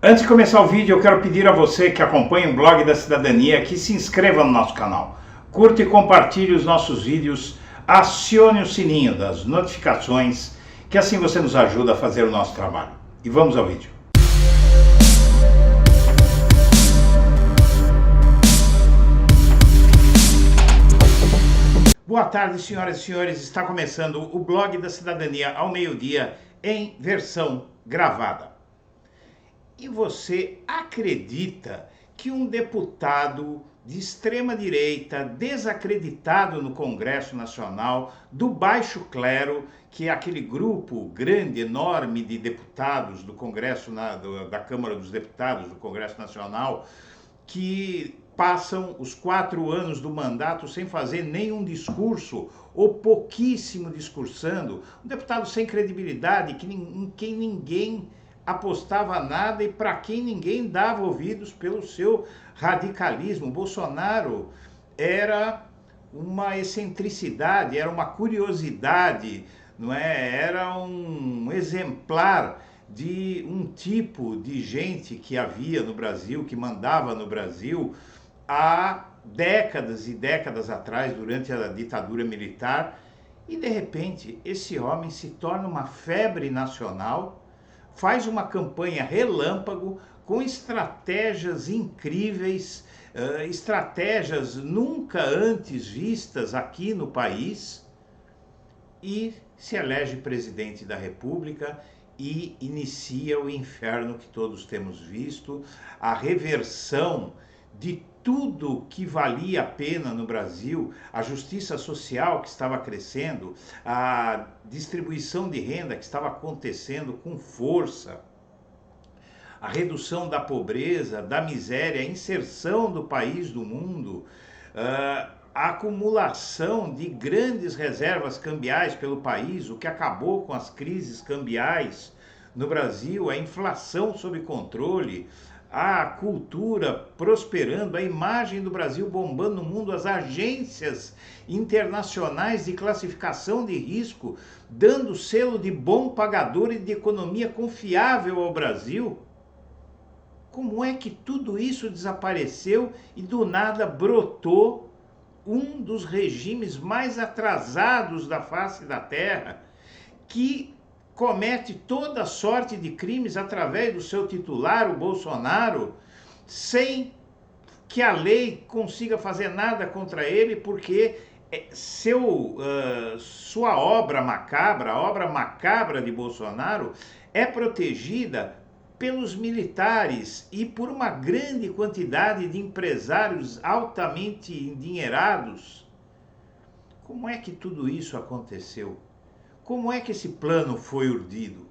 Antes de começar o vídeo, eu quero pedir a você que acompanha o Blog da Cidadania que se inscreva no nosso canal, curta e compartilhe os nossos vídeos, acione o sininho das notificações, que assim você nos ajuda a fazer o nosso trabalho. E vamos ao vídeo. Boa tarde, senhoras e senhores. Está começando o Blog da Cidadania ao meio-dia em versão gravada. E você acredita que um deputado de extrema-direita, desacreditado no Congresso Nacional, do baixo clero, que é aquele grupo grande, enorme de deputados do Congresso, da Câmara dos Deputados do Congresso Nacional, que passam os 4 anos do mandato sem fazer nenhum discurso, ou pouquíssimo discursando, um deputado sem credibilidade, em quem ninguém apostava nada e para quem ninguém dava ouvidos pelo seu radicalismo. Bolsonaro era uma excentricidade, era uma curiosidade, não é? Era um exemplar de um tipo de gente que havia no Brasil, que mandava no Brasil há décadas e décadas atrás, durante a ditadura militar, e de repente esse homem se torna uma febre nacional, faz uma campanha relâmpago com estratégias incríveis, estratégias nunca antes vistas aqui no país, e se elege presidente da República e inicia o inferno que todos temos visto, a reversão de tudo que valia a pena no Brasil, a justiça social que estava crescendo, a distribuição de renda que estava acontecendo com força, a redução da pobreza, da miséria, a inserção do país do mundo, a acumulação de grandes reservas cambiais pelo país, o que acabou com as crises cambiais no Brasil, a inflação sob controle, a cultura prosperando, a imagem do Brasil bombando no mundo, as agências internacionais de classificação de risco dando selo de bom pagador e de economia confiável ao Brasil. Como é que tudo isso desapareceu e do nada brotou um dos regimes mais atrasados da face da Terra, que comete toda sorte de crimes através do seu titular, o Bolsonaro, sem que a lei consiga fazer nada contra ele, porque sua obra macabra, a obra macabra de Bolsonaro, é protegida pelos militares e por uma grande quantidade de empresários altamente endinheirados. Como é que tudo isso aconteceu? Como é que esse plano foi urdido?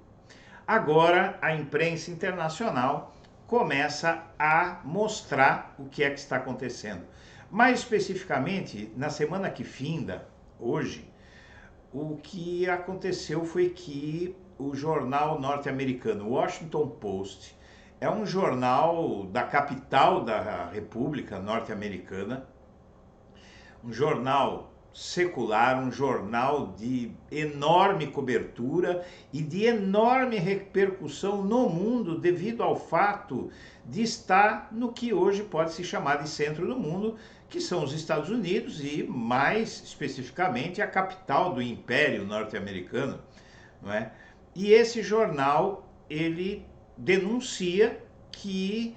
Agora a imprensa internacional começa a mostrar o que é que está acontecendo. Mais especificamente, na semana que finda, hoje, o que aconteceu foi que o jornal norte-americano Washington Post é um jornal da capital da República Norte-Americana, um jornal secular, um jornal de enorme cobertura e de enorme repercussão no mundo devido ao fato de estar no que hoje pode se chamar de centro do mundo, que são os Estados Unidos e, mais especificamente, a capital do Império Norte-Americano, não é? E esse jornal, ele denuncia que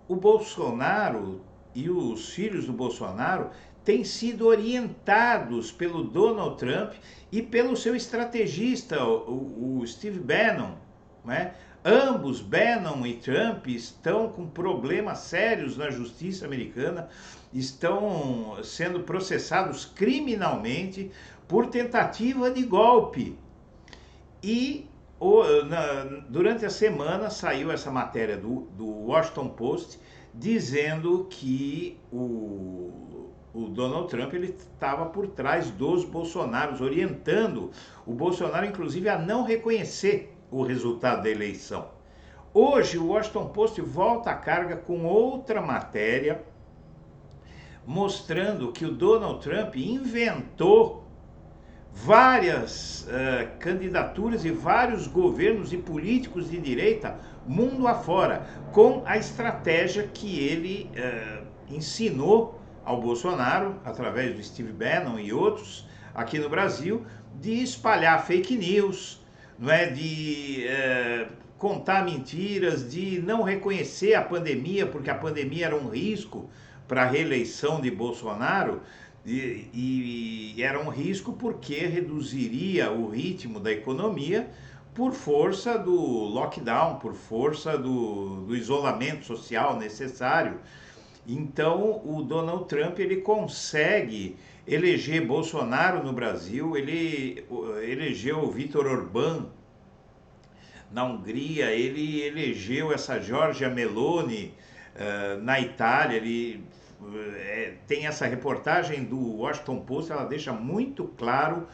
o Bolsonaro e os filhos do Bolsonaro têm sido orientados pelo Donald Trump e pelo seu estrategista, o Steve Bannon, né? Ambos, Bannon e Trump, estão com problemas sérios na justiça americana, estão sendo processados criminalmente por tentativa de golpe. E durante a semana saiu essa matéria do Washington Post dizendo que o Donald Trump ele estava por trás dos Bolsonaros, orientando o Bolsonaro, inclusive, a não reconhecer o resultado da eleição. Hoje, o Washington Post volta à carga com outra matéria, mostrando que o Donald Trump inventou várias candidaturas e vários governos e políticos de direita mundo afora, com a estratégia que ele ensinou ao Bolsonaro, através do Steve Bannon e outros aqui no Brasil, de espalhar fake news, não é? De contar mentiras, de não reconhecer a pandemia, porque a pandemia era um risco para a reeleição de Bolsonaro, e era um risco porque reduziria o ritmo da economia por força do lockdown, por força do isolamento social necessário. Então o Donald Trump ele consegue eleger Bolsonaro no Brasil, ele elegeu o Viktor Orbán na Hungria, ele elegeu essa Giorgia Meloni na Itália, ele tem essa reportagem do Washington Post, ela deixa muito claro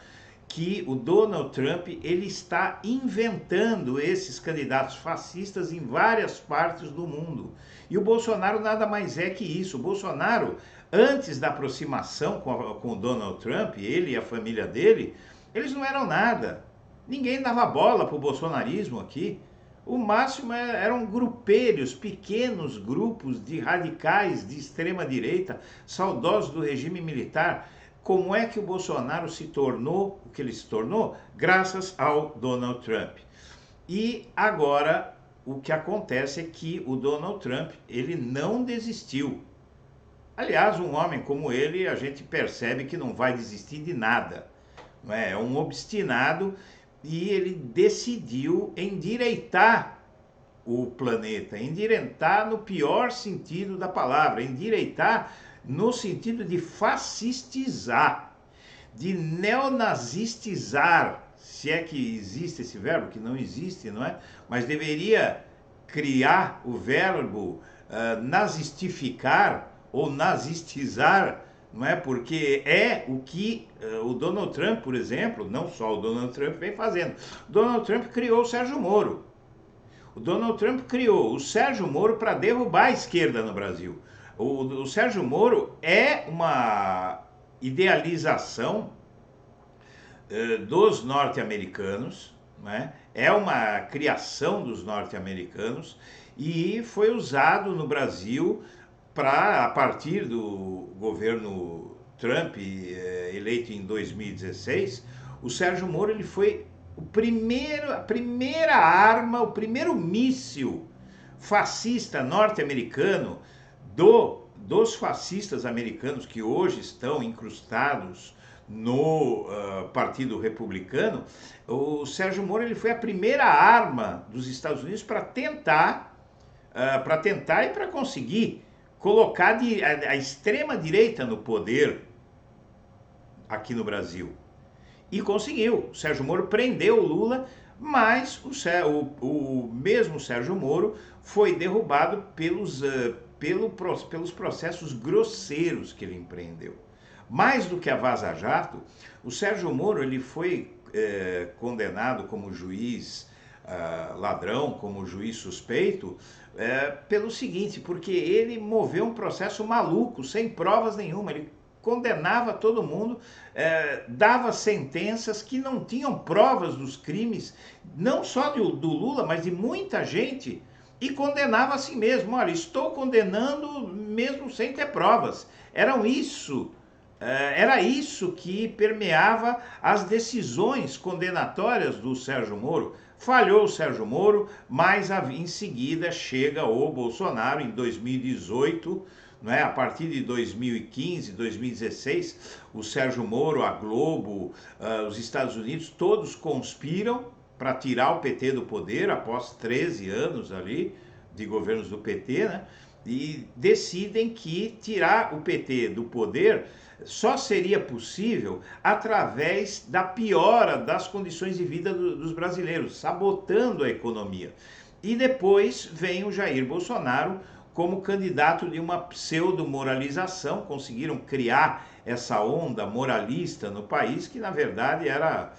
que o Donald Trump ele está inventando esses candidatos fascistas em várias partes do mundo. E o Bolsonaro nada mais é que isso. O Bolsonaro, antes da aproximação com o Donald Trump, ele e a família dele, eles não eram nada. Ninguém dava bola para o bolsonarismo aqui. O máximo eram grupelhos, pequenos grupos de radicais de extrema direita, saudosos do regime militar. Como é que o Bolsonaro se tornou o que ele se tornou? Graças ao Donald Trump. E agora o que acontece é que o Donald Trump ele não desistiu. Aliás, um homem como ele, a gente percebe que não vai desistir de nada. Não é? É um obstinado e ele decidiu endireitar o planeta, endireitar no pior sentido da palavra, endireitar no sentido de fascistizar, de neonazistizar, se é que existe esse verbo, que não existe, não é? Mas deveria criar o verbo nazistificar ou nazistizar, não é? Porque é o que o Donald Trump, por exemplo, não só o Donald Trump vem fazendo. O Donald Trump criou o Sérgio Moro. O Donald Trump criou o Sérgio Moro para derrubar a esquerda no Brasil. O Sérgio Moro é uma idealização dos norte-americanos, né? É uma criação dos norte-americanos e foi usado no Brasil para, a partir do governo Trump, eleito em 2016, o Sérgio Moro ele foi a primeira arma, o primeiro míssil fascista norte-americano dos fascistas americanos que hoje estão incrustados no Partido Republicano. O Sérgio Moro ele foi a primeira arma dos Estados Unidos para tentar e para conseguir colocar a extrema-direita no poder aqui no Brasil. E conseguiu. O Sérgio Moro prendeu o Lula, mas o mesmo Sérgio Moro foi derrubado pelos processos grosseiros que ele empreendeu. Mais do que a Vaza Jato, o Sérgio Moro ele foi condenado como juiz ladrão, como juiz suspeito, pelo seguinte, porque ele moveu um processo maluco, sem provas nenhuma. Ele condenava todo mundo, dava sentenças que não tinham provas dos crimes, não só do Lula, mas de muita gente, e condenava assim mesmo. Olha, estou condenando mesmo sem ter provas. Era isso que permeava as decisões condenatórias do Sérgio Moro. Falhou o Sérgio Moro, mas em seguida chega o Bolsonaro em 2018, não é? A partir de 2015, 2016, o Sérgio Moro, a Globo, os Estados Unidos, todos conspiram para tirar o PT do poder após 13 anos ali de governos do PT, né? E decidem que tirar o PT do poder só seria possível através da piora das condições de vida dos brasileiros, sabotando a economia. E depois vem o Jair Bolsonaro como candidato de uma pseudo-moralização, conseguiram criar essa onda moralista no país, que na verdade era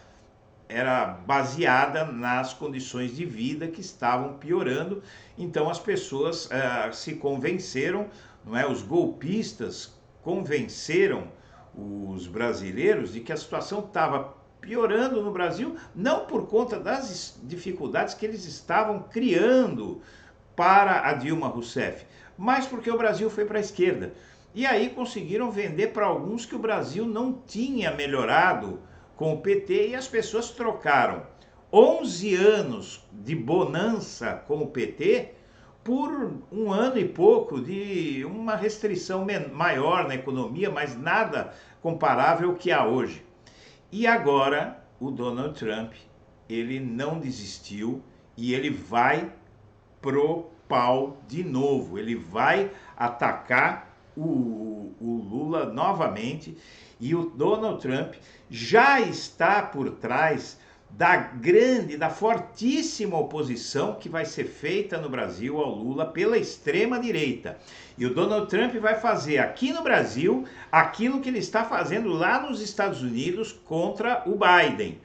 baseada nas condições de vida que estavam piorando. Então as pessoas se convenceram, não é? Os golpistas convenceram os brasileiros de que a situação estava piorando no Brasil, não por conta das dificuldades que eles estavam criando para a Dilma Rousseff, mas porque o Brasil foi para a esquerda. E aí conseguiram vender para alguns que o Brasil não tinha melhorado com o PT e as pessoas trocaram 11 anos de bonança com o PT por um ano e pouco de uma restrição maior na economia, mas nada comparável ao que há hoje. E agora o Donald Trump, ele não desistiu e ele vai pro pau de novo. Ele vai atacar o Lula novamente e o Donald Trump já está por trás da fortíssima oposição que vai ser feita no Brasil ao Lula pela extrema-direita. E o Donald Trump vai fazer aqui no Brasil aquilo que ele está fazendo lá nos Estados Unidos contra o Biden.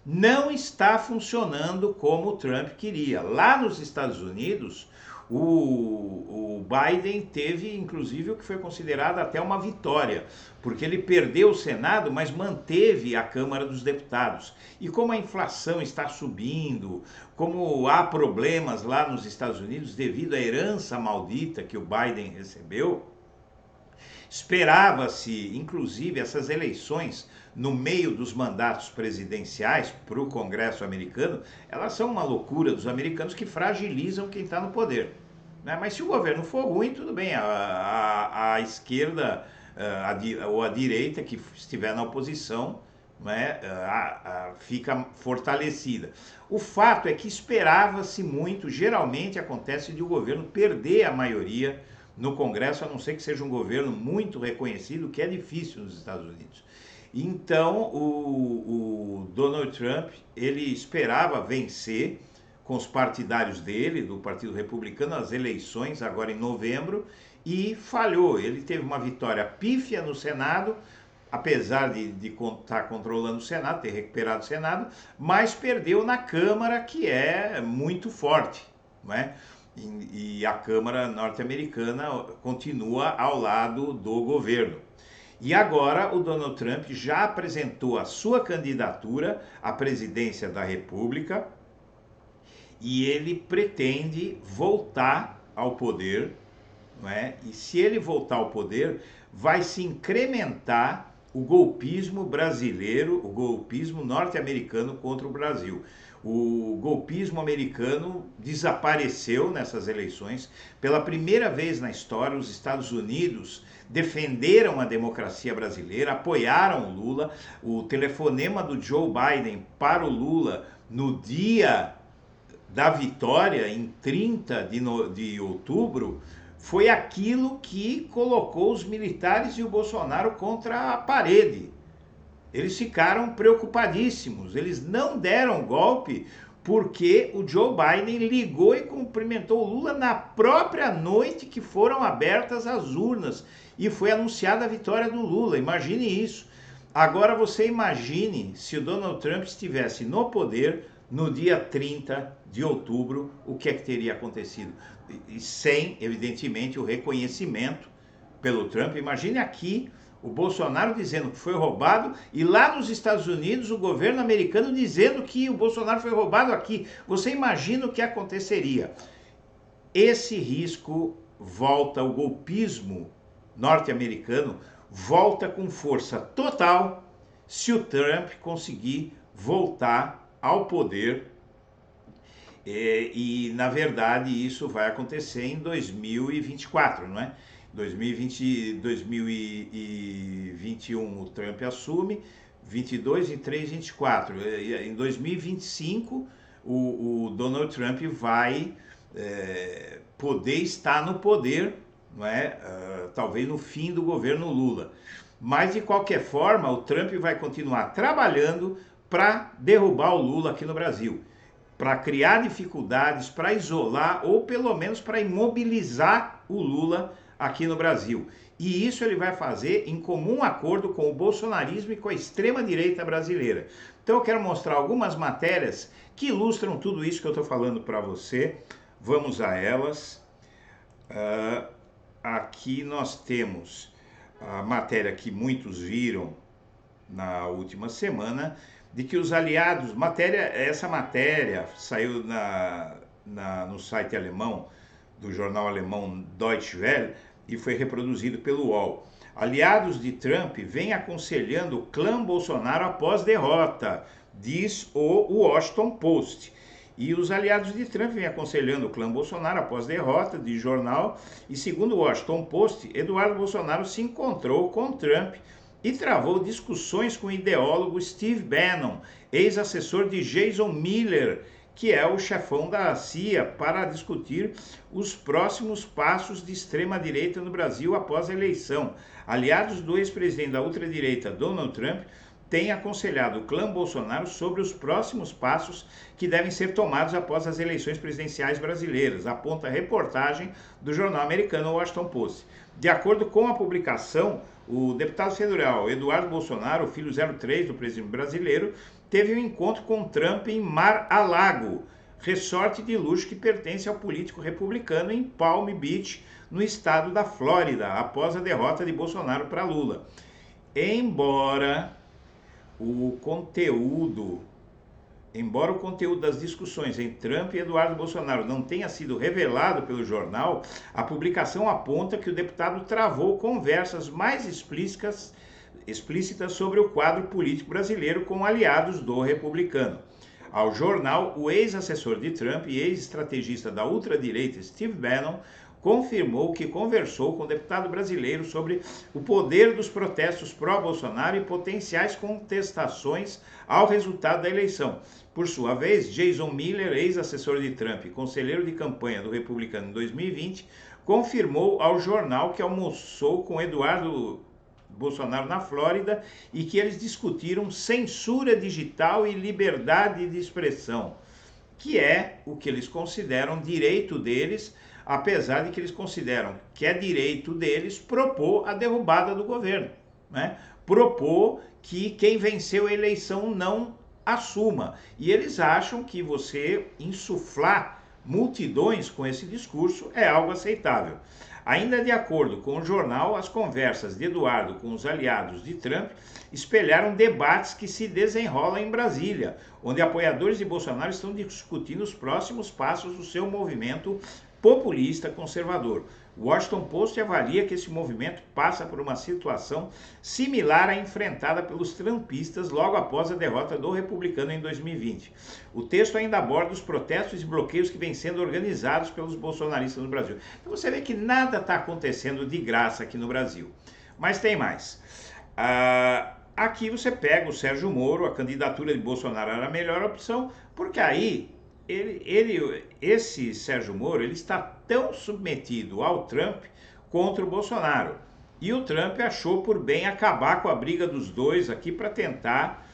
Não está funcionando como o Trump queria. Lá nos Estados Unidos, o Biden teve, inclusive, o que foi considerado até uma vitória, porque ele perdeu o Senado, mas manteve a Câmara dos Deputados. E como a inflação está subindo, como há problemas lá nos Estados Unidos devido à herança maldita que o Biden recebeu, esperava-se, inclusive, essas eleições no meio dos mandatos presidenciais para o Congresso americano, elas são uma loucura dos americanos que fragilizam quem está no poder. Né? Mas se o governo for ruim, tudo bem, a esquerda ou a direita que estiver na oposição, né, fica fortalecida. O fato é que esperava-se muito, geralmente acontece de o governo perder a maioria no Congresso, a não ser que seja um governo muito reconhecido, que é difícil nos Estados Unidos. Então, o Donald Trump, ele esperava vencer com os partidários dele, do Partido Republicano, as eleições agora em novembro, e falhou. Ele teve uma vitória pífia no Senado, apesar de estar controlando o Senado, ter recuperado o Senado, mas perdeu na Câmara, que é muito forte, não é? E a Câmara norte-americana continua ao lado do governo. E agora o Donald Trump já apresentou a sua candidatura à presidência da República e ele pretende voltar ao poder, não é? E se ele voltar ao poder, vai se incrementar o golpismo brasileiro, o golpismo norte-americano contra o Brasil. O golpismo americano desapareceu nessas eleições. Pela primeira vez na história, os Estados Unidos defenderam a democracia brasileira, apoiaram o Lula. O telefonema do Joe Biden para o Lula no dia da vitória, em 30 de outubro, foi aquilo que colocou os militares e o Bolsonaro contra a parede. Eles ficaram preocupadíssimos, eles não deram golpe porque o Joe Biden ligou e cumprimentou o Lula na própria noite que foram abertas as urnas e foi anunciada a vitória do Lula. Imagine isso. Agora você imagine se o Donald Trump estivesse no poder no dia 30 de outubro, o que é que teria acontecido? E sem, evidentemente, o reconhecimento pelo Trump. Imagine aqui o Bolsonaro dizendo que foi roubado e lá nos Estados Unidos o governo americano dizendo que o Bolsonaro foi roubado aqui. Você imagina o que aconteceria? Esse risco volta, o golpismo norte-americano volta com força total se o Trump conseguir voltar ao poder. E na verdade isso vai acontecer em 2024, não é? 2021 o Trump assume, 22, 23, 24. Em 2025 o Donald Trump vai poder estar no poder, não é? Talvez no fim do governo Lula. Mas de qualquer forma o Trump vai continuar trabalhando para derrubar o Lula aqui no Brasil, para criar dificuldades, para isolar ou pelo menos para imobilizar o Lula aqui no Brasil. E isso ele vai fazer em comum acordo com o bolsonarismo e com a extrema-direita brasileira. Então eu quero mostrar algumas matérias que ilustram tudo isso que eu estou falando para você. Vamos a elas. Aqui nós temos a matéria que muitos viram na última semana, de que os aliados, essa matéria saiu no site alemão, do jornal alemão Deutsche Welle, e foi reproduzido pelo UOL. Aliados de Trump vêm aconselhando o clã Bolsonaro após derrota, diz o Washington Post. E os aliados de Trump vêm aconselhando o clã Bolsonaro após derrota, de jornal. E segundo o Washington Post, Eduardo Bolsonaro se encontrou com Trump e travou discussões com o ideólogo Steve Bannon, ex-assessor de Jason Miller, que é o chefão da CIA, para discutir os próximos passos de extrema-direita no Brasil após a eleição. Aliados do ex-presidente da ultradireita, Donald Trump, têm aconselhado o clã Bolsonaro sobre os próximos passos que devem ser tomados após as eleições presidenciais brasileiras, aponta a reportagem do jornal americano Washington Post. De acordo com a publicação, o deputado federal Eduardo Bolsonaro, filho 03 do presidente brasileiro, teve um encontro com Trump em Mar-a-Lago, resort de luxo que pertence ao político republicano em Palm Beach, no estado da Flórida, após a derrota de Bolsonaro para Lula. Embora o conteúdo das discussões entre Trump e Eduardo Bolsonaro não tenha sido revelado pelo jornal, a publicação aponta que o deputado travou conversas mais explícitas sobre o quadro político brasileiro com aliados do republicano. Ao jornal, o ex-assessor de Trump e ex-estrategista da ultradireita Steve Bannon confirmou que conversou com o deputado brasileiro sobre o poder dos protestos pró-Bolsonaro e potenciais contestações ao resultado da eleição. Por sua vez, Jason Miller, ex-assessor de Trump e conselheiro de campanha do republicano em 2020, confirmou ao jornal que almoçou com Eduardo Bolsonaro na Flórida e que eles discutiram censura digital e liberdade de expressão, que é o que eles consideram direito deles, apesar de que eles consideram que é direito deles propor a derrubada do governo, né? Propor que quem venceu a eleição não assuma. E eles acham que você insuflar multidões com esse discurso é algo aceitável. Ainda de acordo com o jornal, as conversas de Eduardo com os aliados de Trump espelharam debates que se desenrolam em Brasília, onde apoiadores de Bolsonaro estão discutindo os próximos passos do seu movimento populista conservador. O Washington Post avalia que esse movimento passa por uma situação similar à enfrentada pelos trumpistas logo após a derrota do republicano em 2020. O texto ainda aborda os protestos e bloqueios que vêm sendo organizados pelos bolsonaristas no Brasil. Então você vê que nada está acontecendo de graça aqui no Brasil. Mas tem mais. Aqui você pega o Sérgio Moro, a candidatura de Bolsonaro era a melhor opção, porque aí esse Sérgio Moro, ele está tão submetido ao Trump contra o Bolsonaro. E o Trump achou por bem acabar com a briga dos dois aqui para tentar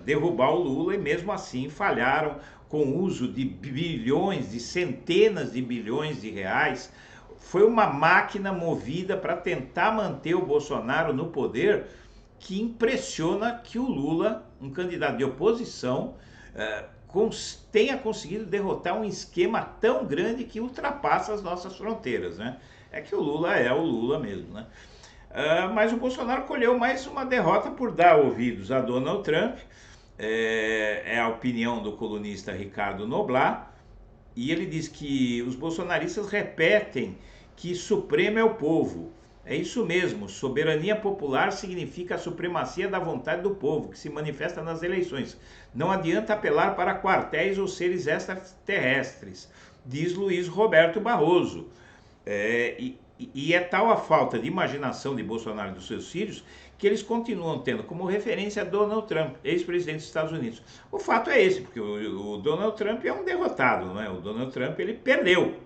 derrubar o Lula, e mesmo assim falharam com o uso de bilhões, de centenas de bilhões de reais. Foi uma máquina movida para tentar manter o Bolsonaro no poder, que impressiona que o Lula, um candidato de oposição, tenha conseguido derrotar um esquema tão grande que ultrapassa as nossas fronteiras, né? É que o Lula é o Lula mesmo, né? Mas o Bolsonaro colheu mais uma derrota por dar ouvidos a Donald Trump, é a opinião do colunista Ricardo Noblat, e ele diz que os bolsonaristas repetem que Supremo é o povo. É isso mesmo, soberania popular significa a supremacia da vontade do povo, que se manifesta nas eleições. Não adianta apelar para quartéis ou seres extraterrestres, diz Luiz Roberto Barroso. E é tal a falta de imaginação de Bolsonaro e dos seus filhos que eles continuam tendo como referência Donald Trump, ex-presidente dos Estados Unidos. O fato é esse, porque o Donald Trump é um derrotado, não é? O Donald Trump, ele perdeu,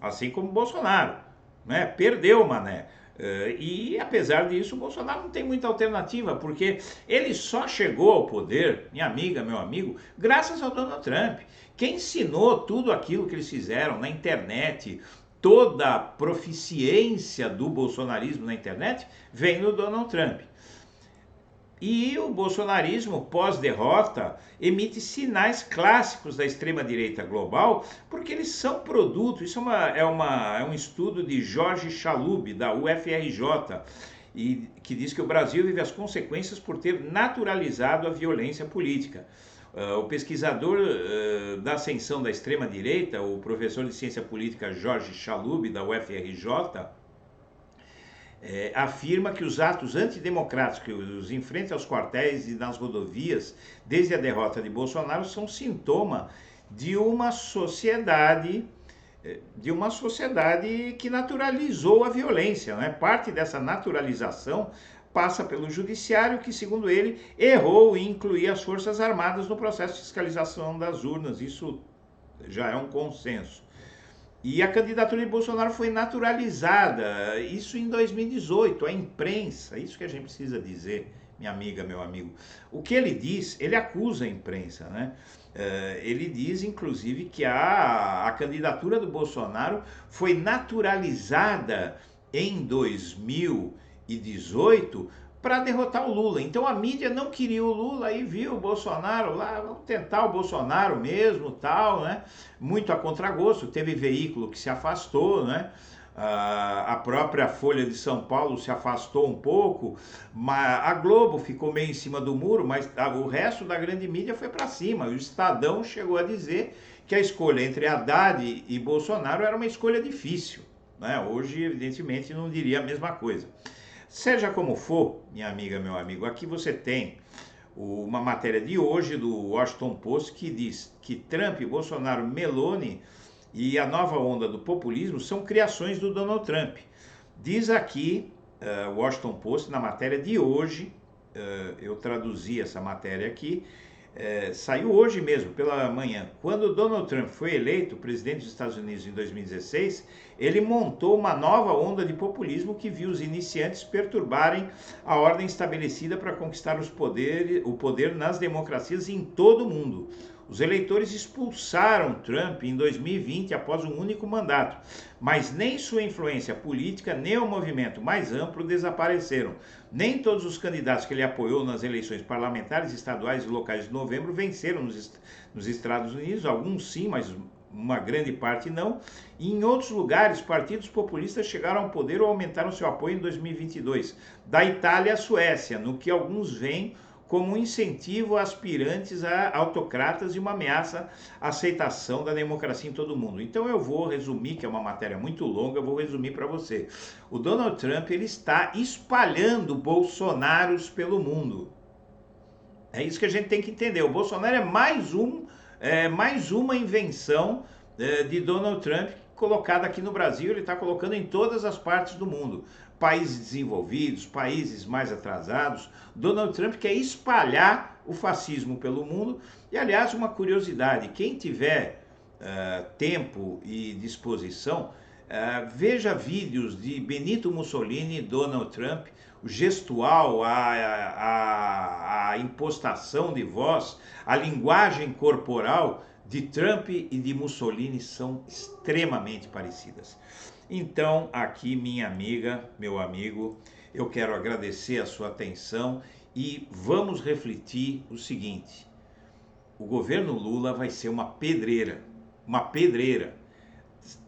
assim como o Bolsonaro, né? Perdeu, mané. E apesar disso, o Bolsonaro não tem muita alternativa, porque ele só chegou ao poder, minha amiga, meu amigo, graças ao Donald Trump. Quem ensinou tudo aquilo que eles fizeram na internet, toda a proficiência do bolsonarismo na internet, vem do Donald Trump. E o bolsonarismo, pós-derrota, emite sinais clássicos da extrema-direita global, porque eles são produto. Isso é um estudo de Jorge Chalub, da UFRJ. e que diz que o Brasil vive as consequências por ter naturalizado a violência política. O pesquisador da ascensão da extrema-direita, o professor de ciência política Jorge Chalub, da UFRJ, afirma que os atos antidemocráticos que os enfrenta aos quartéis e nas rodovias desde a derrota de Bolsonaro são sintoma de uma sociedade que naturalizou a violência, né? Parte dessa naturalização passa pelo judiciário que, segundo ele, errou em incluir as Forças Armadas no processo de fiscalização das urnas. Isso já é um consenso. E a candidatura de Bolsonaro foi naturalizada, isso em 2018, a imprensa, isso que a gente precisa dizer, minha amiga, meu amigo. O que ele diz, ele acusa a imprensa, né? Ele diz, inclusive, que a candidatura do Bolsonaro foi naturalizada em 2018 para derrotar o Lula. Então a mídia não queria o Lula e viu o Bolsonaro lá, vamos tentar o Bolsonaro mesmo, tal, né? Muito a contragosto, teve veículo que se afastou, né? A própria Folha de São Paulo se afastou um pouco, mas a Globo ficou meio em cima do muro, mas o resto da grande mídia foi para cima. O Estadão chegou a dizer que a escolha entre Haddad e Bolsonaro era uma escolha difícil, né? Hoje, evidentemente, não diria a mesma coisa. Seja como for, minha amiga, meu amigo, aqui você tem uma matéria de hoje do Washington Post que diz que Trump, Bolsonaro, Meloni e a nova onda do populismo são criações do Donald Trump. Diz aqui o Washington Post na matéria de hoje, eu traduzi essa matéria aqui, saiu hoje mesmo, pela manhã. Quando Donald Trump foi eleito presidente dos Estados Unidos em 2016, ele montou uma nova onda de populismo que viu os iniciantes perturbarem a ordem estabelecida para conquistar o poder nas democracias em todo o mundo. Os eleitores expulsaram Trump em 2020 após um único mandato, mas nem sua influência política nem o movimento mais amplo desapareceram. Nem todos os candidatos que ele apoiou nas eleições parlamentares, estaduais e locais de novembro venceram nos Estados Unidos, alguns sim, mas uma grande parte não. E em outros lugares, partidos populistas chegaram ao poder ou aumentaram seu apoio em 2022, da Itália à Suécia, no que alguns veem como um incentivo a aspirantes a autocratas e uma ameaça à aceitação da democracia em todo o mundo. Então eu vou resumir, que é uma matéria muito longa, eu vou resumir para você. O Donald Trump, ele está espalhando bolsonaros pelo mundo. É isso que a gente tem que entender. O Bolsonaro é mais uma invenção de Donald Trump colocada aqui no Brasil. Ele está colocando em todas as partes do mundo. Países desenvolvidos, países mais atrasados. Donald Trump quer espalhar o fascismo pelo mundo. E, aliás, uma curiosidade, quem tiver tempo e disposição, veja vídeos de Benito Mussolini e Donald Trump, o gestual, a impostação de voz, a linguagem corporal de Trump e de Mussolini são extremamente parecidas. Então, aqui, minha amiga, meu amigo, eu quero agradecer a sua atenção e vamos refletir o seguinte: o governo Lula vai ser uma pedreira,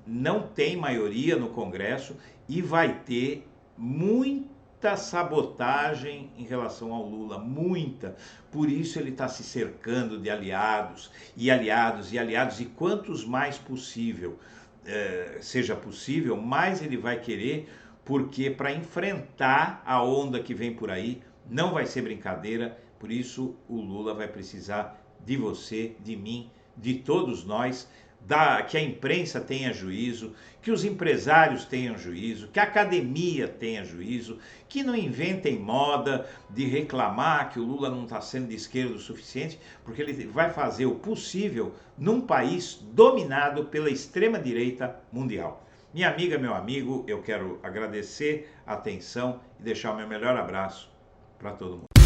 não tem maioria no Congresso e vai ter muita sabotagem em relação ao Lula, muita. Por isso ele está se cercando de aliados, e quantos mais possível seja possível, mais ele vai querer, porque para enfrentar a onda que vem por aí, não vai ser brincadeira. Por isso o Lula vai precisar de você, de mim, de todos nós, que a imprensa tenha juízo, que os empresários tenham juízo, que a academia tenha juízo, que não inventem moda de reclamar que o Lula não está sendo de esquerda o suficiente, porque ele vai fazer o possível num país dominado pela extrema-direita mundial. Minha amiga, meu amigo, eu quero agradecer a atenção e deixar o meu melhor abraço para todo mundo.